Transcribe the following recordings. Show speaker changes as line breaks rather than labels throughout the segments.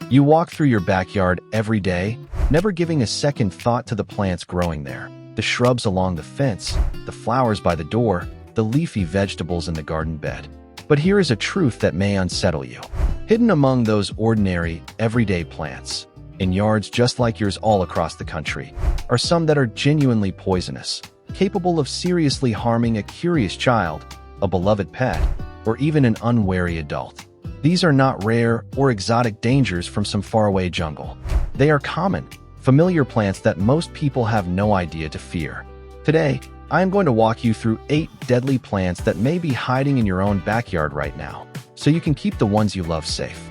You walk through your backyard every day, never giving a second thought to the plants growing there. The shrubs along the fence, the flowers by the door, the leafy vegetables in the garden bed. But here is a truth that may unsettle you. Hidden among those ordinary, everyday plants, in yards just like yours all across the country, are some that are genuinely poisonous, capable of seriously harming a curious child, a beloved pet, or even an unwary adult. These are not rare or exotic dangers from some faraway jungle. They are common, familiar plants that most people have no idea to fear. Today, I am going to walk you through 8 deadly plants that may be hiding in your own backyard right now, so you can keep the ones you love safe.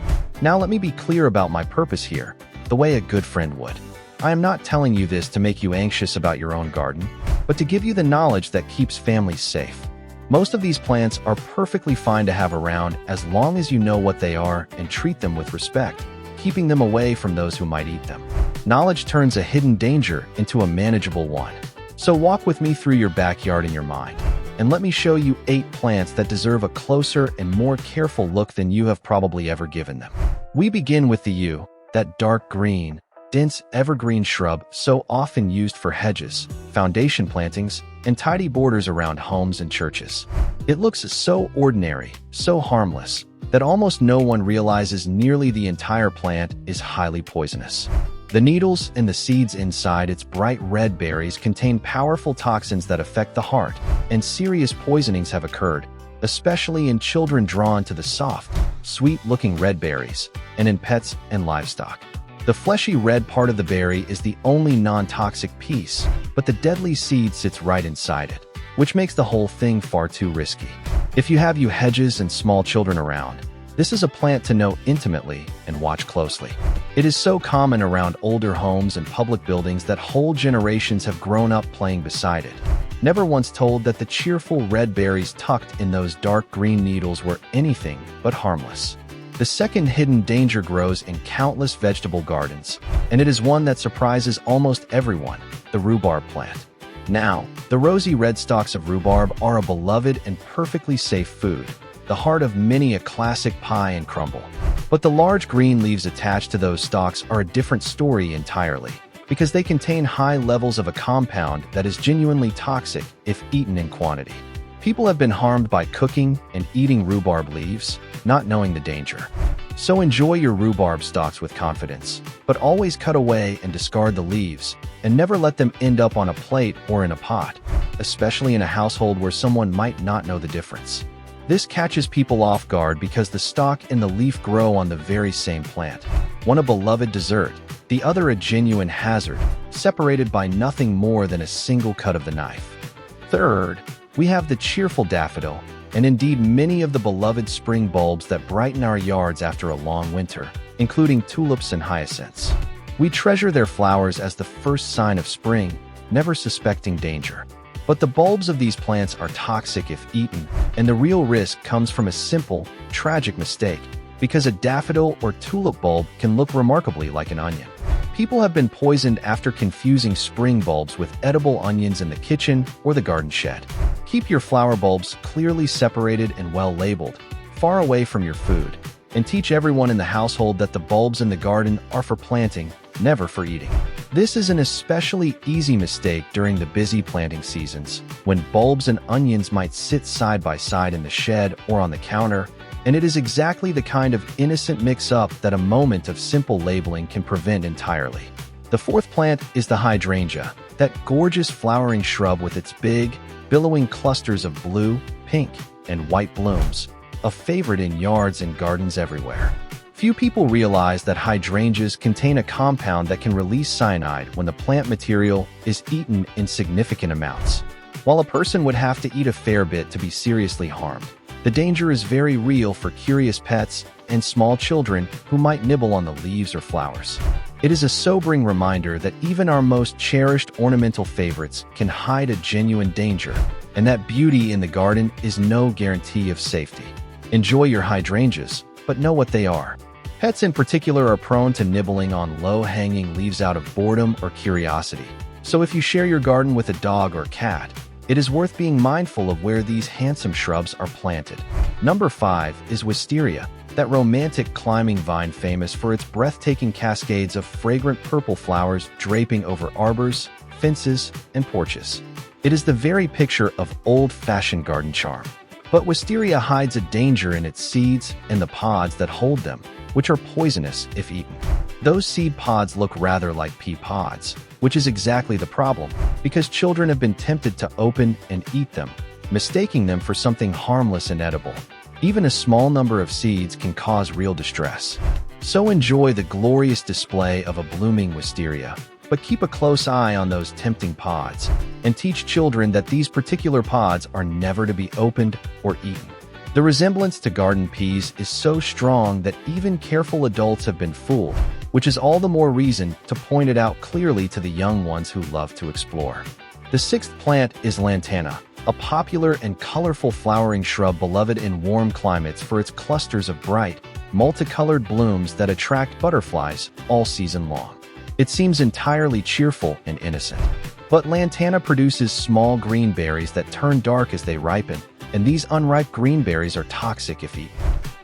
Now let me be clear about my purpose here, the way a good friend would. I am not telling you this to make you anxious about your own garden, but to give you the knowledge that keeps families safe. Most of these plants are perfectly fine to have around as long as you know what they are and treat them with respect, keeping them away from those who might eat them. Knowledge turns a hidden danger into a manageable one. So walk with me through your backyard in your mind, and let me show you 8 plants that deserve a closer and more careful look than you have probably ever given them. We begin with the yew, that dark green, dense evergreen shrub so often used for hedges, foundation plantings, and tidy borders around homes and churches. It looks so ordinary, so harmless, that almost no one realizes nearly the entire plant is highly poisonous. The needles and the seeds inside its bright red berries contain powerful toxins that affect the heart, and serious poisonings have occurred, especially in children drawn to the soft, sweet-looking red berries, and in pets and livestock. The fleshy red part of the berry is the only non-toxic piece, but the deadly seed sits right inside it, which makes the whole thing far too risky. If you have hedges and small children around, this is a plant to know intimately and watch closely. It is so common around older homes and public buildings that whole generations have grown up playing beside it, never once told that the cheerful red berries tucked in those dark green needles were anything but harmless. The second hidden danger grows in countless vegetable gardens, and it is one that surprises almost everyone: the rhubarb plant. Now, the rosy red stalks of rhubarb are a beloved and perfectly safe food, the heart of many a classic pie and crumble. But the large green leaves attached to those stalks are a different story entirely, because they contain high levels of a compound that is genuinely toxic if eaten in quantity. People have been harmed by cooking and eating rhubarb leaves, not knowing the danger. So enjoy your rhubarb stalks with confidence, but always cut away and discard the leaves, and never let them end up on a plate or in a pot, especially in a household where someone might not know the difference. This catches people off guard because the stalk and the leaf grow on the very same plant. One a beloved dessert, the other a genuine hazard, separated by nothing more than a single cut of the knife. Third, we have the cheerful daffodil, and indeed many of the beloved spring bulbs that brighten our yards after a long winter, including tulips and hyacinths. We treasure their flowers as the first sign of spring, never suspecting danger. But the bulbs of these plants are toxic if eaten, and the real risk comes from a simple, tragic mistake, because a daffodil or tulip bulb can look remarkably like an onion. People have been poisoned after confusing spring bulbs with edible onions in the kitchen or the garden shed. Keep your flower bulbs clearly separated and well labeled, far away from your food, and teach everyone in the household that the bulbs in the garden are for planting, never for eating. This is an especially easy mistake during the busy planting seasons, when bulbs and onions might sit side by side in the shed or on the counter, and it is exactly the kind of innocent mix-up that a moment of simple labeling can prevent entirely. The fourth plant is the hydrangea, that gorgeous flowering shrub with its big, billowing clusters of blue, pink, and white blooms, a favorite in yards and gardens everywhere. Few people realize that hydrangeas contain a compound that can release cyanide when the plant material is eaten in significant amounts. While a person would have to eat a fair bit to be seriously harmed, the danger is very real for curious pets and small children who might nibble on the leaves or flowers. It is a sobering reminder that even our most cherished ornamental favorites can hide a genuine danger, and that beauty in the garden is no guarantee of safety. Enjoy your hydrangeas, but know what they are. Pets in particular are prone to nibbling on low-hanging leaves out of boredom or curiosity. So if you share your garden with a dog or cat, it is worth being mindful of where these handsome shrubs are planted. Number 5 is Wisteria, that romantic climbing vine famous for its breathtaking cascades of fragrant purple flowers draping over arbors, fences, and porches. It is the very picture of old-fashioned garden charm. But wisteria hides a danger in its seeds and the pods that hold them, which are poisonous if eaten. Those seed pods look rather like pea pods, which is exactly the problem, because children have been tempted to open and eat them, mistaking them for something harmless and edible. Even a small number of seeds can cause real distress. So enjoy the glorious display of a blooming wisteria, but keep a close eye on those tempting pods, and teach children that these particular pods are never to be opened or eaten. The resemblance to garden peas is so strong that even careful adults have been fooled, which is all the more reason to point it out clearly to the young ones who love to explore. The sixth plant is Lantana, a popular and colorful flowering shrub beloved in warm climates for its clusters of bright, multicolored blooms that attract butterflies all season long. It seems entirely cheerful and innocent. But Lantana produces small green berries that turn dark as they ripen, and these unripe green berries are toxic if eaten.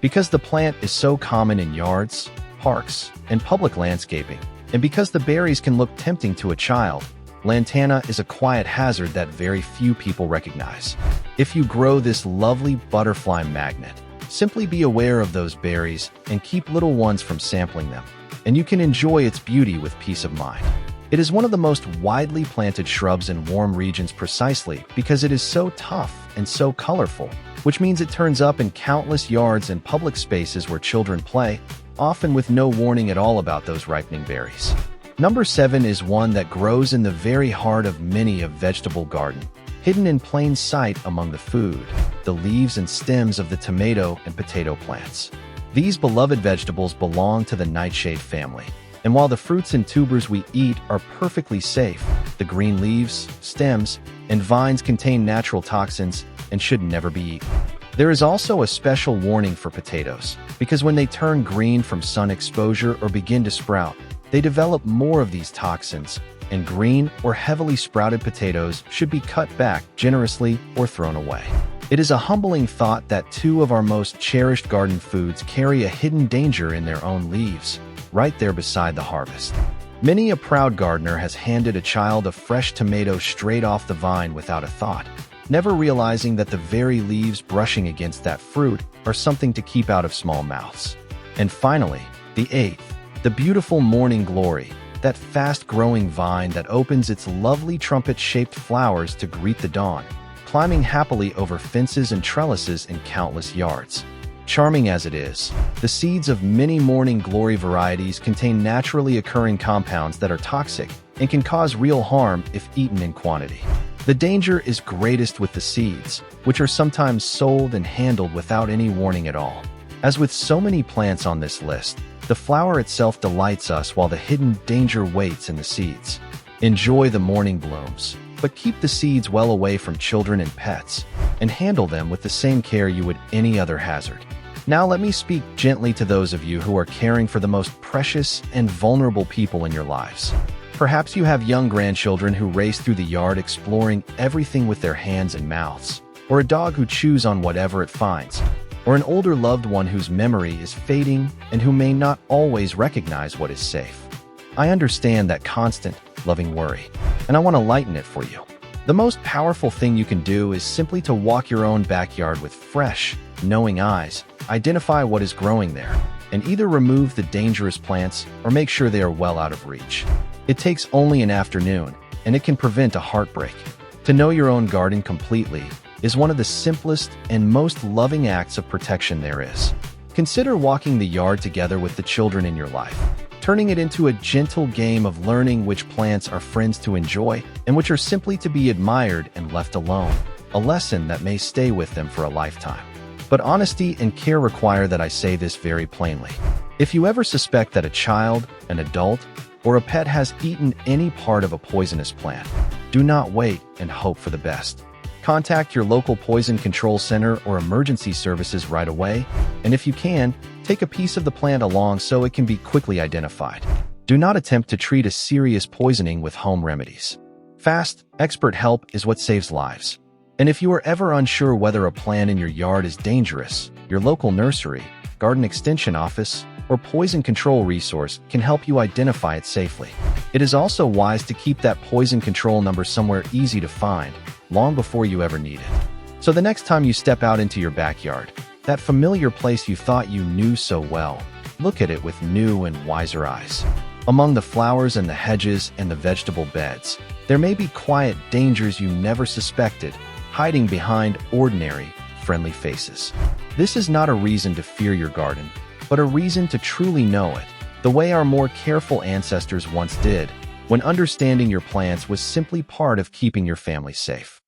Because the plant is so common in yards, parks, and public landscaping, and because the berries can look tempting to a child, Lantana is a quiet hazard that very few people recognize. If you grow this lovely butterfly magnet, simply be aware of those berries and keep little ones from sampling them, and you can enjoy its beauty with peace of mind. It is one of the most widely planted shrubs in warm regions precisely because it is so tough and so colorful, which means it turns up in countless yards and public spaces where children play, often with no warning at all about those ripening berries. Number 7 is one that grows in the very heart of many a vegetable garden, hidden in plain sight among the food, the leaves and stems of the tomato and potato plants. These beloved vegetables belong to the nightshade family, and while the fruits and tubers we eat are perfectly safe, the green leaves, stems, and vines contain natural toxins and should never be eaten. There is also a special warning for potatoes, because when they turn green from sun exposure or begin to sprout, they develop more of these toxins, and green or heavily sprouted potatoes should be cut back generously or thrown away. It is a humbling thought that two of our most cherished garden foods carry a hidden danger in their own leaves, right there beside the harvest. Many a proud gardener has handed a child a fresh tomato straight off the vine without a thought, never realizing that the very leaves brushing against that fruit are something to keep out of small mouths. And finally, the 8th, the beautiful morning glory, that fast-growing vine that opens its lovely trumpet-shaped flowers to greet the dawn, climbing happily over fences and trellises in countless yards. Charming as it is, the seeds of many morning glory varieties contain naturally occurring compounds that are toxic and can cause real harm if eaten in quantity. The danger is greatest with the seeds, which are sometimes sold and handled without any warning at all. As with so many plants on this list, the flower itself delights us while the hidden danger waits in the seeds. Enjoy the morning blooms, but keep the seeds well away from children and pets, and handle them with the same care you would any other hazard. Now let me speak gently to those of you who are caring for the most precious and vulnerable people in your lives. Perhaps you have young grandchildren who race through the yard exploring everything with their hands and mouths, or a dog who chews on whatever it finds, or an older loved one whose memory is fading and who may not always recognize what is safe. I understand that constant, loving worry, and I want to lighten it for you. The most powerful thing you can do is simply to walk your own backyard with fresh, knowing eyes, identify what is growing there, and either remove the dangerous plants or make sure they are well out of reach. It takes only an afternoon, and it can prevent a heartbreak. To know your own garden completely is one of the simplest and most loving acts of protection there is. Consider walking the yard together with the children in your life, turning it into a gentle game of learning which plants are friends to enjoy and which are simply to be admired and left alone, a lesson that may stay with them for a lifetime. But honesty and care require that I say this very plainly. If you ever suspect that a child, an adult, or a pet has eaten any part of a poisonous plant, do not wait and hope for the best. Contact your local poison control center or emergency services right away, and if you can, take a piece of the plant along so it can be quickly identified. Do not attempt to treat a serious poisoning with home remedies. Fast, expert help is what saves lives. And if you are ever unsure whether a plant in your yard is dangerous, your local nursery, garden extension office, or poison control resource can help you identify it safely. It is also wise to keep that poison control number somewhere easy to find, long before you ever need it. So the next time you step out into your backyard, that familiar place you thought you knew so well, look at it with new and wiser eyes. Among the flowers and the hedges and the vegetable beds, there may be quiet dangers you never suspected, hiding behind ordinary, friendly faces. This is not a reason to fear your garden, but a reason to truly know it, the way our more careful ancestors once did, when understanding your plants was simply part of keeping your family safe.